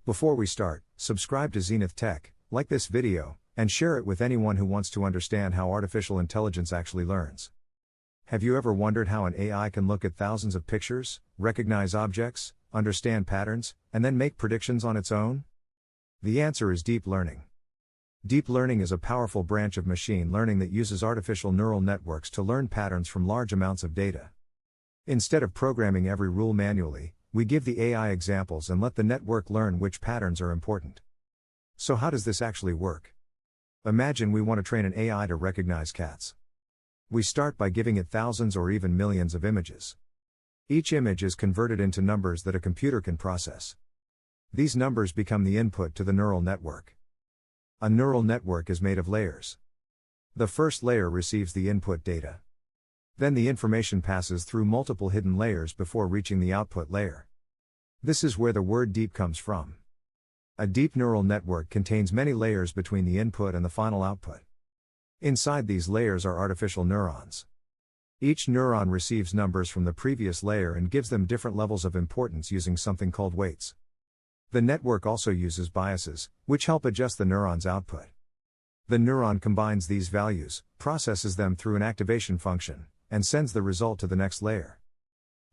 Before we start, subscribe to Zenith Tech, like this video, and share it with anyone who wants to understand how artificial intelligence actually learns. Have you ever wondered how an AI can look at thousands of pictures, recognize objects, understand patterns, and then make predictions on its own? The answer is deep learning. Deep learning is a powerful branch of machine learning that uses artificial neural networks to learn patterns from large amounts of data. Instead of programming every rule manually, we give the AI examples and let the network learn which patterns are important. So how does this actually work? Imagine we want to train an AI to recognize cats. We start by giving it thousands or even millions of images. Each image is converted into numbers that a computer can process. These numbers become the input to the neural network. A neural network is made of layers. The first layer receives the input data. Then the information passes through multiple hidden layers before reaching the output layer. This is where the word deep comes from. A deep neural network contains many layers between the input and the final output. Inside these layers are artificial neurons. Each neuron receives numbers from the previous layer and gives them different levels of importance using something called weights. The network also uses biases, which help adjust the neuron's output. The neuron combines these values, processes them through an activation function, and sends the result to the next layer.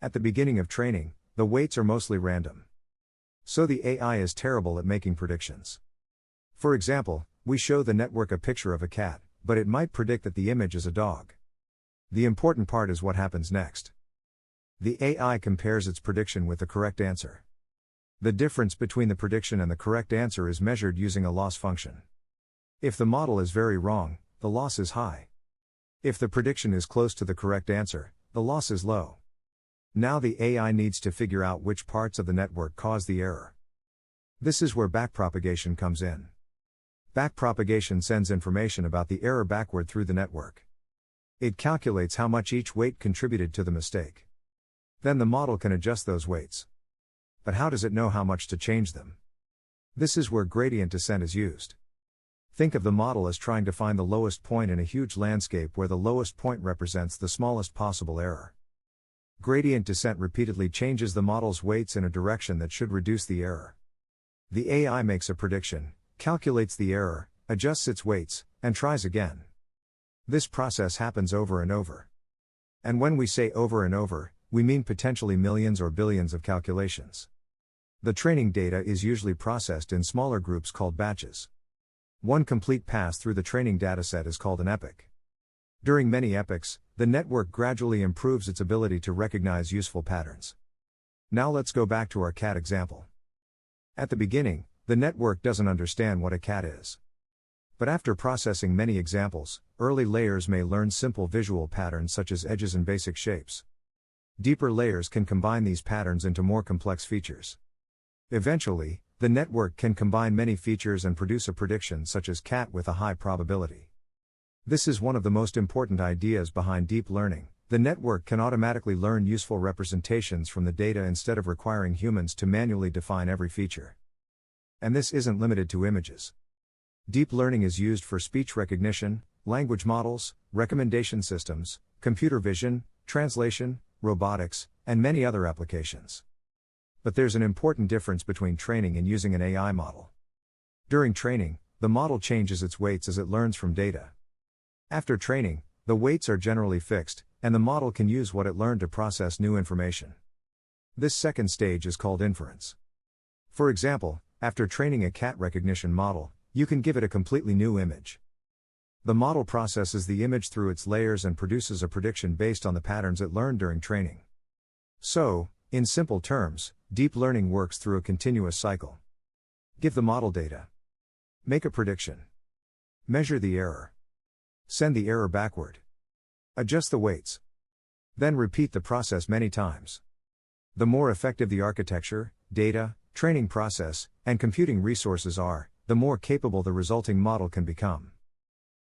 At the beginning of training, the weights are mostly random. So the AI is terrible at making predictions. For example, we show the network a picture of a cat, but it might predict that the image is a dog. The important part is what happens next. The AI compares its prediction with the correct answer. The difference between the prediction and the correct answer is measured using a loss function. If the model is very wrong, the loss is high. If the prediction is close to the correct answer, the loss is low. Now the AI needs to figure out which parts of the network cause the error. This is where backpropagation comes in. Backpropagation sends information about the error backward through the network. It calculates how much each weight contributed to the mistake. Then the model can adjust those weights. But how does it know how much to change them? This is where gradient descent is used. Think of the model as trying to find the lowest point in a huge landscape where the lowest point represents the smallest possible error. Gradient descent repeatedly changes the model's weights in a direction that should reduce the error. The AI makes a prediction, calculates the error, adjusts its weights, and tries again. This process happens over and over. And when we say over and over, we mean potentially millions or billions of calculations. The training data is usually processed in smaller groups called batches. One complete pass through the training dataset is called an epoch. During many epochs, the network gradually improves its ability to recognize useful patterns. Now let's go back to our cat example. At the beginning, the network doesn't understand what a cat is. But after processing many examples, early layers may learn simple visual patterns such as edges and basic shapes. Deeper layers can combine these patterns into more complex features. Eventually, the network can combine many features and produce a prediction such as cat with a high probability. This is one of the most important ideas behind deep learning. The network can automatically learn useful representations from the data instead of requiring humans to manually define every feature. And this isn't limited to images. Deep learning is used for speech recognition, language models, recommendation systems, computer vision, translation, robotics, and many other applications. But there's an important difference between training and using an AI model. During training, the model changes its weights as it learns from data. After training, the weights are generally fixed, and the model can use what it learned to process new information. This second stage is called inference. For example, after training a cat recognition model, you can give it a completely new image. The model processes the image through its layers and produces a prediction based on the patterns it learned during training. So, in simple terms, deep learning works through a continuous cycle. Give the model data. Make a prediction. Measure the error. Send the error backward. Adjust the weights. Then repeat the process many times. The more effective the architecture, data, training process, and computing resources are, the more capable the resulting model can become.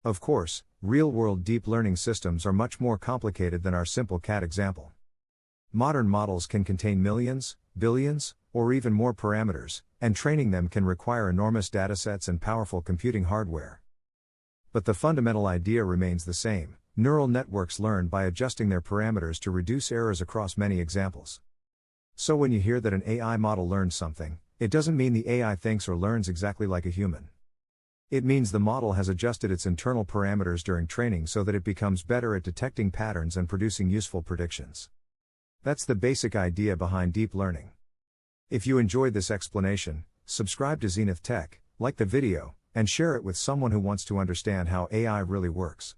Of course, real-world deep learning systems are much more complicated than our simple cat example. Modern models can contain millions, billions, or even more parameters, and training them can require enormous datasets and powerful computing hardware. But the fundamental idea remains the same: neural networks learn by adjusting their parameters to reduce errors across many examples. So when you hear that an AI model learned something, It doesn't mean the AI thinks or learns exactly like a human. It means the model has adjusted its internal parameters during training so that it becomes better at detecting patterns and producing useful predictions. That's the basic idea behind deep learning. If you enjoyed this explanation, subscribe to Zenith Tech, like the video, and share it with someone who wants to understand how AI really works.